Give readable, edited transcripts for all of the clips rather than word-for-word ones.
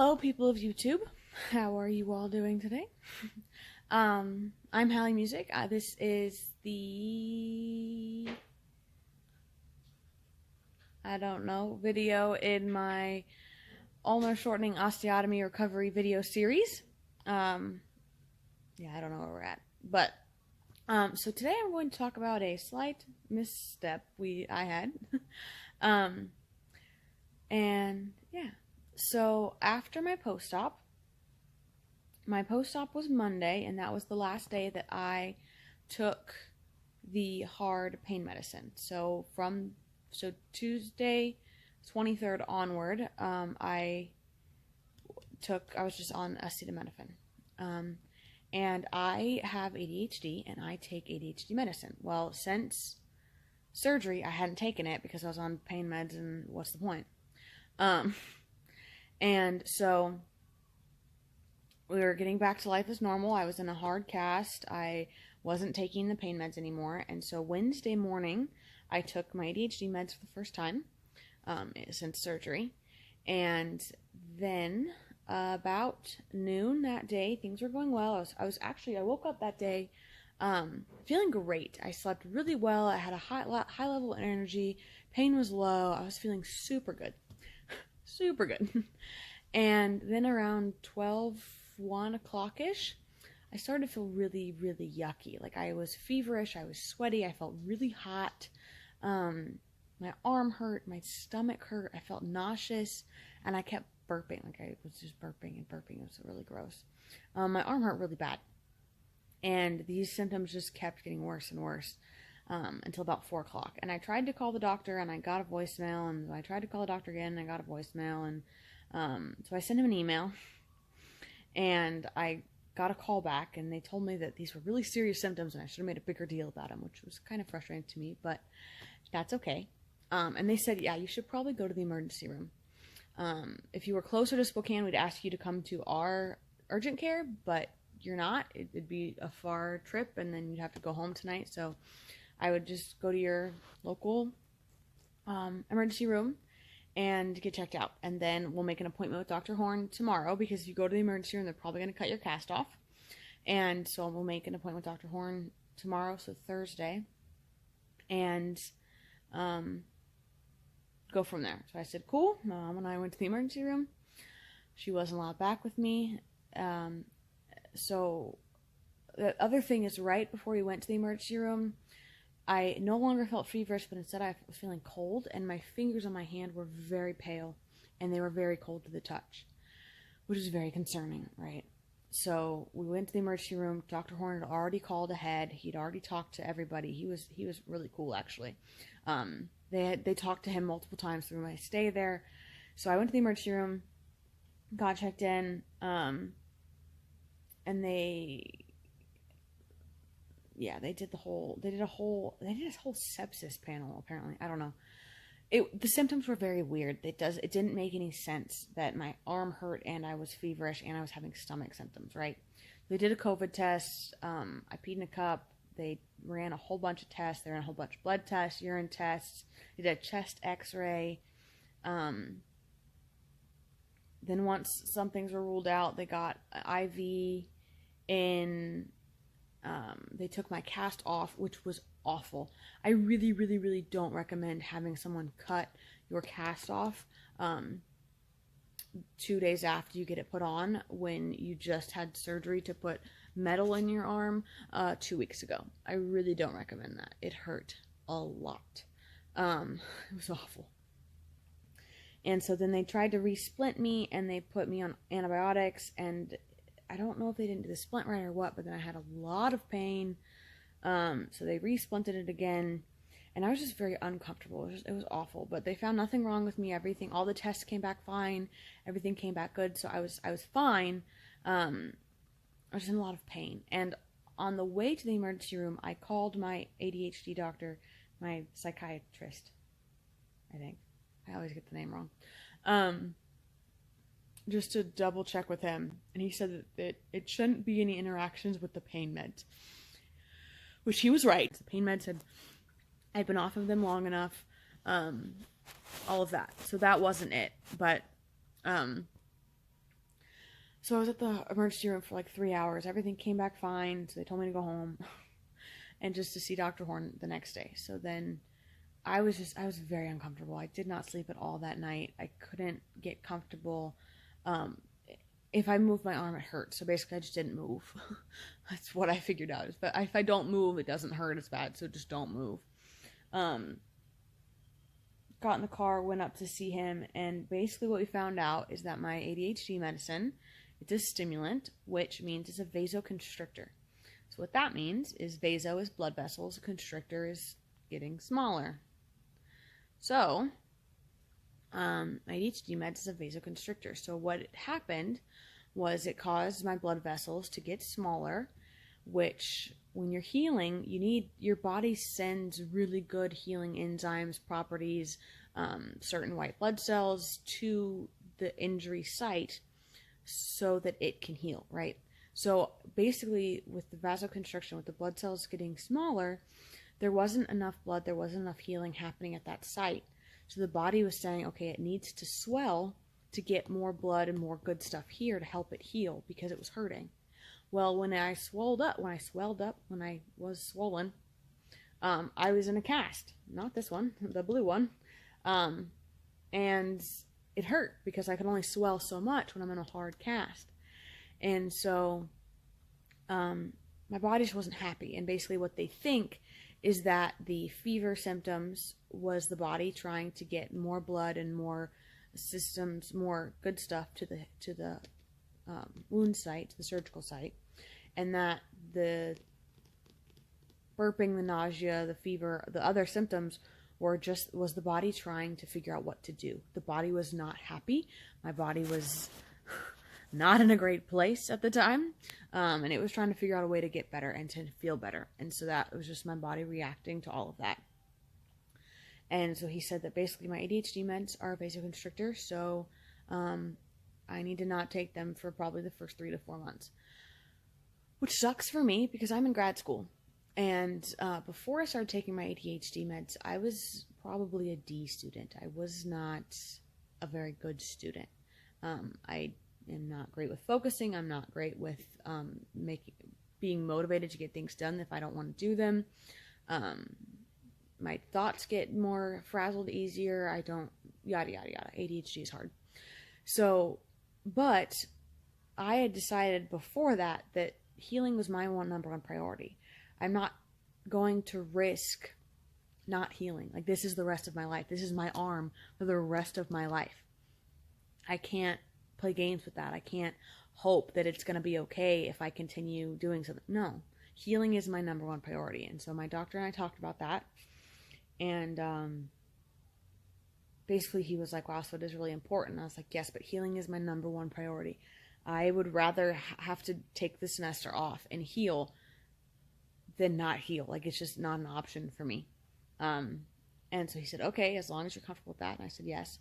Hello, people of YouTube. How are you all doing today? I'm Hallie Music. This is the, video in my Ulnar Shortening Osteotomy Recovery video series. I don't know where we're at. But, so today I'm going to talk about a slight misstep I had. And, yeah. So after my post-op was Monday, and that was the last day that I took the hard pain medicine. So Tuesday 23rd onward, I was just on acetaminophen. And I have ADHD, and I take ADHD medicine. Well, since surgery, I hadn't taken it because I was on pain meds, and what's the point? And so we were getting back to life as normal. I was in a hard cast. I wasn't taking the pain meds anymore. And so Wednesday morning, I took my ADHD meds for the first time since surgery. And then about noon that day, things were going well. I woke up that day feeling great. I slept really well. I had a high level of energy. Pain was low. I was feeling super good. Super good. And then around 1 o'clock-ish, I started to feel really, really yucky. Like, I was feverish, I was sweaty, I felt really hot. My arm hurt, my stomach hurt, I felt nauseous, and I kept burping. Like, I was just burping and burping. It was really gross. My arm hurt really bad. And these symptoms just kept getting worse and worse. Until about 4 o'clock. And I tried to call the doctor, and I got a voicemail, and I tried to call the doctor again, and I got a voicemail, and so I sent him an email, and I got a call back, and they told me that these were really serious symptoms, and I should have made a bigger deal about them, which was kind of frustrating to me, but that's okay. And they said, yeah, you should probably go to the emergency room. If you were closer to Spokane, we'd ask you to come to our urgent care, but you're not. It'd be a far trip, and then you'd have to go home tonight, so I would just go to your local emergency room and get checked out. And then we'll make an appointment with Dr. Horn tomorrow, because if you go to the emergency room, they're probably going to cut your cast off. And so we'll make an appointment with Dr. Horn tomorrow, so Thursday, and go from there. So I said, cool. When I went to the emergency room, she wasn't allowed back with me. So the other thing is, right before we went to the emergency room, I no longer felt feverish, but instead I was feeling cold, and my fingers on my hand were very pale, and they were very cold to the touch, which is very concerning, right? So we went to the emergency room. Dr. Horn had already called ahead. He'd already talked to everybody. He was really cool, actually. They talked to him multiple times through my stay there. So I went to the emergency room, got checked in, and they did a whole sepsis panel, apparently. I don't know. The symptoms were very weird. It didn't make any sense that my arm hurt and I was feverish and I was having stomach symptoms, right? They did a COVID test. I peed in a cup. They ran a whole bunch of tests. They ran a whole bunch of blood tests, urine tests. They did a chest x-ray. Then once some things were ruled out, they got an IV in. They took my cast off, which was awful. I really, really, really don't recommend having someone cut your cast off 2 days after you get it put on, when you just had surgery to put metal in your arm 2 weeks ago. I really don't recommend that. It hurt a lot. It was awful. And so then they tried to re-splint me, and they put me on antibiotics, and I don't know if they didn't do the splint right or what, but then I had a lot of pain. So they re-splinted it again, and I was just very uncomfortable. It was awful, but they found nothing wrong with me. All the tests came back fine. Everything came back good. So I was fine. I was in a lot of pain. And on the way to the emergency room, I called my ADHD doctor, my psychiatrist, I think. I always get the name wrong. Just to double check with him, and he said that it shouldn't be any interactions with the pain meds, which he was right. The pain meds I'd been off of them long enough, all of that, so that wasn't it. But So I was at the emergency room for like 3 hours. Everything came back fine, so they told me to go home and just to see Dr. Horn the next day. So then I was very uncomfortable. I did not sleep at all that night. I couldn't get comfortable. If I moved my arm, it hurt. So basically, I just didn't move. That's what I figured out. But if I don't move, it doesn't hurt as bad. So just don't move. Got in the car, went up to see him, and basically what we found out is that my ADHD medicine, it's a stimulant, which means it's a vasoconstrictor. So what that means is vaso is blood vessels, constrictor is getting smaller. So, my ADHD meds is a vasoconstrictor. So what happened was it caused my blood vessels to get smaller, which when you're healing, your body sends really good healing enzymes, properties, certain white blood cells to the injury site so that it can heal, right? So basically with the vasoconstriction, with the blood cells getting smaller, there wasn't enough blood, there wasn't enough healing happening at that site. So the body was saying, okay, it needs to swell to get more blood and more good stuff here to help it heal because it was hurting. Well, when I was swollen, I was in a cast, not this one, the blue one, and it hurt because I could only swell so much when I'm in a hard cast. And so, my body just wasn't happy. And basically what they think is that the fever symptoms was the body trying to get more blood and more systems, more good stuff to the wound site, the surgical site, and that the burping, the nausea, the fever, the other symptoms was the body trying to figure out what to do. The body was not happy. My body was not in a great place at the time, and it was trying to figure out a way to get better and to feel better. And so that was just my body reacting to all of that. And so he said that basically my ADHD meds are a vasoconstrictor, so I need to not take them for probably the first 3 to 4 months, which sucks for me because I'm in grad school. And before I started taking my ADHD meds, I was probably a D student. I was not a very good student. I am not great with focusing. I'm not great with being motivated to get things done if I don't want to do them. My thoughts get more frazzled easier. I don't, yada, yada, yada. ADHD is hard. So, but I had decided before that healing was my number one priority. I'm not going to risk not healing. Like, this is the rest of my life. This is my arm for the rest of my life. I can't play games with that. I can't hope that it's going to be okay if I continue doing something. No, healing is my number one priority. And so my doctor and I talked about that. And basically he was like, wow, so it is really important. I was like, yes, but healing is my number one priority. I would rather have to take the semester off and heal than not heal. Like, it's just not an option for me. And so he said, okay, as long as you're comfortable with that. And I said, yes.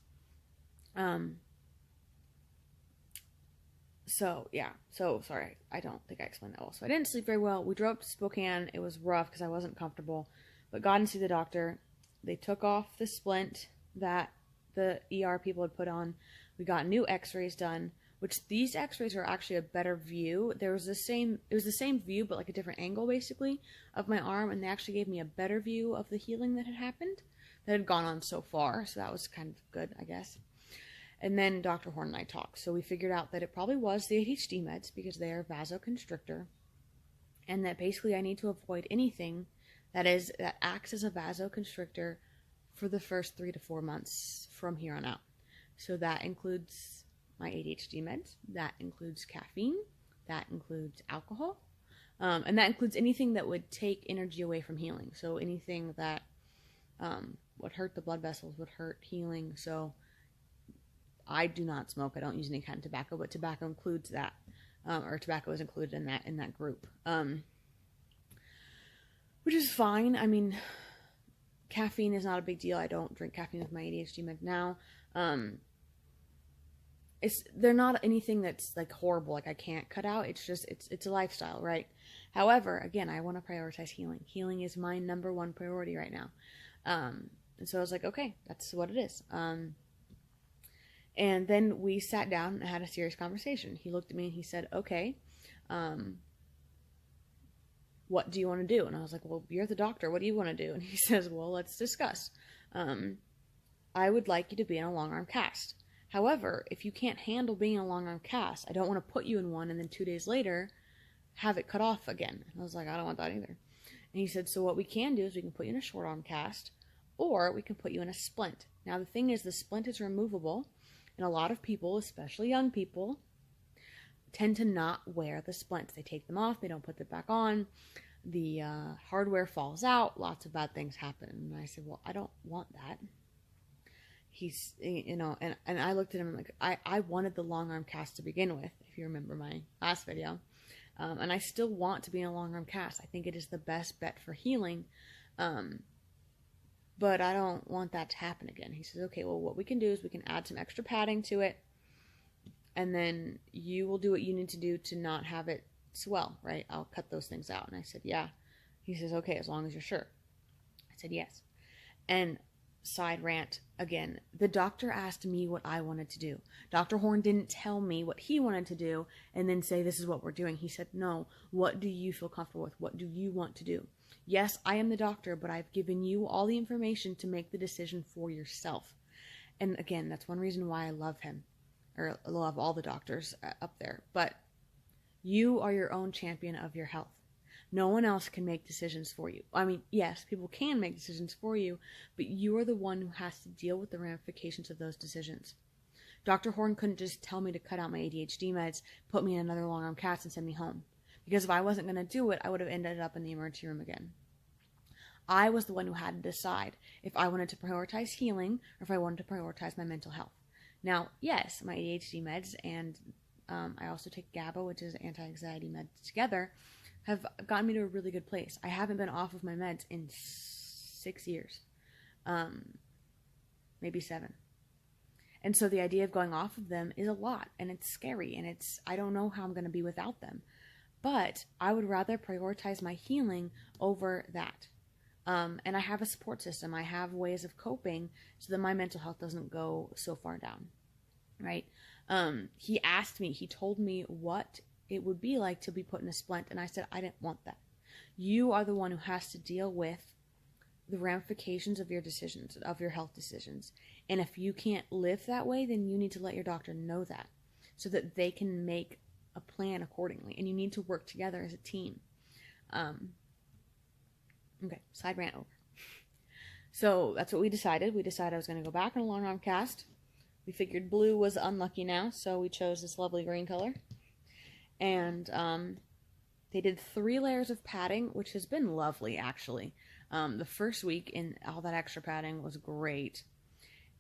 So, yeah. So, sorry. I don't think I explained that well. So I didn't sleep very well. We drove up to Spokane. It was rough because I wasn't comfortable. But got to see the doctor. They took off the splint that the ER people had put on. We got new x-rays done, which these x-rays are actually a better view. It was the same view, but like a different angle, basically, of my arm. And they actually gave me a better view of the healing that had happened, that had gone on so far. So that was kind of good, I guess. And then Dr. Horn and I talked. So we figured out that it probably was the ADHD meds because they are vasoconstrictor. And that basically I need to avoid anything that acts as a vasoconstrictor for the first 3 to 4 months from here on out. So that includes my ADHD meds, that includes caffeine, that includes alcohol, and that includes anything that would take energy away from healing. So anything that would hurt the blood vessels, would hurt healing. So I do not smoke. I don't use any kind of tobacco, but tobacco includes that, or tobacco is included in that group. Which is fine. I mean, caffeine is not a big deal. I don't drink caffeine with my ADHD med now. They're not anything that's like horrible, like I can't cut out. It's just, it's a lifestyle, right? However, again, I want to prioritize healing. Healing is my number one priority right now. And so I was like, okay, that's what it is. And then we sat down and had a serious conversation. He looked at me and he said, okay, what do you want to do? And I was like, well, you're the doctor. What do you want to do? And he says, well, let's discuss. I would like you to be in a long arm cast. However, if you can't handle being in a long arm cast, I don't want to put you in one and then 2 days later have it cut off again. And I was like, I don't want that either. And he said, so what we can do is we can put you in a short arm cast, or we can put you in a splint. Now, the thing is, the splint is removable, and a lot of people, especially young people, tend to not wear the splints. They take them off, they don't put them back on, the hardware falls out, lots of bad things happen. And I said, well, I don't want that. He's, and I looked at him like, I wanted the long arm cast to begin with, if you remember my last video. And I still want to be in a long arm cast. I think it is the best bet for healing. But I don't want that to happen again. He says, okay, well, what we can do is we can add some extra padding to it, and then you will do what you need to do to not have it swell, right? I'll cut those things out. And I said, yeah. He says, okay, as long as you're sure. I said, yes. And side rant again, the doctor asked me what I wanted to do. Dr. Horn didn't tell me what he wanted to do and then say, this is what we're doing. He said, no, what do you feel comfortable with? What do you want to do? Yes, I am the doctor, but I've given you all the information to make the decision for yourself. And again, that's one reason why I love him, or love all the doctors up there. But you are your own champion of your health. No one else can make decisions for you. I mean, yes, people can make decisions for you, but you are the one who has to deal with the ramifications of those decisions. Dr. Horn couldn't just tell me to cut out my ADHD meds, put me in another long arm cast, and send me home. Because if I wasn't going to do it, I would have ended up in the emergency room again. I was the one who had to decide if I wanted to prioritize healing or if I wanted to prioritize my mental health. Now, yes, my ADHD meds and I also take GABA, which is anti-anxiety meds together, have gotten me to a really good place. I haven't been off of my meds in 6 years, maybe 7. And so the idea of going off of them is a lot, and it's scary, and I don't know how I'm going to be without them. But I would rather prioritize my healing over that. And I have a support system. I have ways of coping so that my mental health doesn't go so far down, right? He asked me, he told me what it would be like to be put in a splint, and I said, I didn't want that. You are the one who has to deal with the ramifications of your decisions, of your health decisions. And if you can't live that way, then you need to let your doctor know that so that they can make a plan accordingly, and you need to work together as a team. Okay, side rant over. So that's what we decided. We decided I was going to go back in a long arm cast. We figured blue was unlucky now, so we chose this lovely green color. And they did 3 layers of padding, which has been lovely, actually. The first week in all that extra padding was great.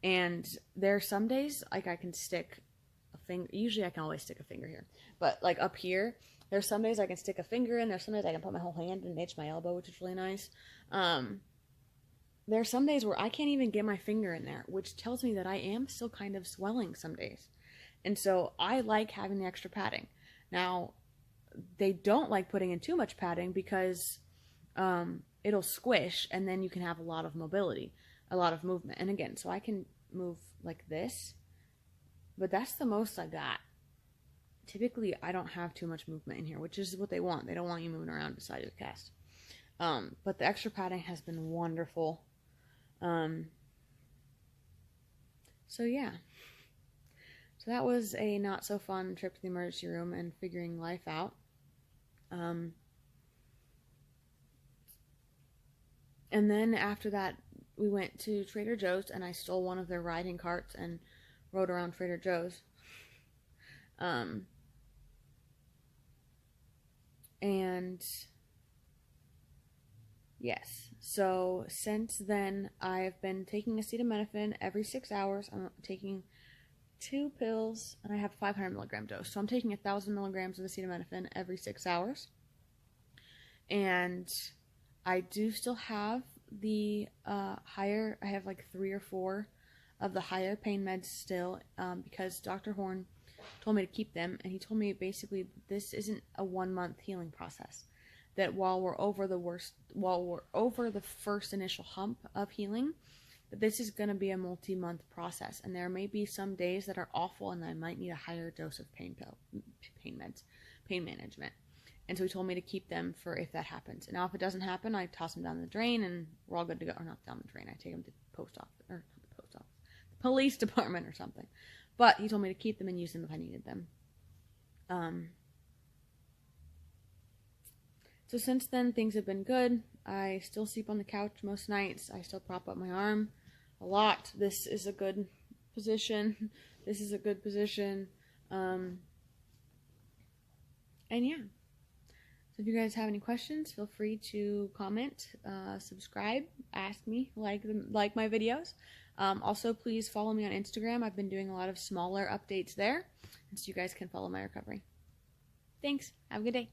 And there are some days, like, I can stick a finger. Usually I can always stick a finger here. But, like, up here, there's some days I can stick a finger in. There's some days I can put my whole hand and itch my elbow, which is really nice. There are some days where I can't even get my finger in there, which tells me that I am still kind of swelling some days. And so I like having the extra padding. Now, they don't like putting in too much padding because it'll squish, and then you can have a lot of mobility, a lot of movement. And again, so I can move like this, but that's the most I got. Typically, I don't have too much movement in here, which is what they want. They don't want you moving around inside of the cast. But the extra padding has been wonderful. So yeah. So that was a not so fun trip to the emergency room and figuring life out. And then after that, we went to Trader Joe's, and I stole one of their riding carts and rode around Trader Joe's. And yes, so since then, I've been taking acetaminophen every 6 hours. I'm taking 2 pills, and I have 500 milligram dose. So I'm taking 1,000 milligrams of acetaminophen every 6 hours. And I do still have the higher, I have like 3 or 4 of the higher pain meds still, because Dr. Horn told me to keep them, and he told me basically this isn't a 1-month healing process. That while we're over the first initial hump of healing, But this is going to be a multi-month process, and there may be some days that are awful, and I might need a higher dose of pain management. And so he told me to keep them for if that happens. And now if it doesn't happen, I toss them down the drain, and we're all good to go. Or not down the drain. I take them to the post office, or not the post office, the police department or something. But he told me to keep them and use them if I needed them. So since then, things have been good. I still sleep on the couch most nights. I still prop up my arm a lot. This is a good position. This is a good position. And yeah. So if you guys have any questions, feel free to comment, subscribe, ask me, like my videos. Also, please follow me on Instagram. I've been doing a lot of smaller updates there, so you guys can follow my recovery. Thanks. Have a good day.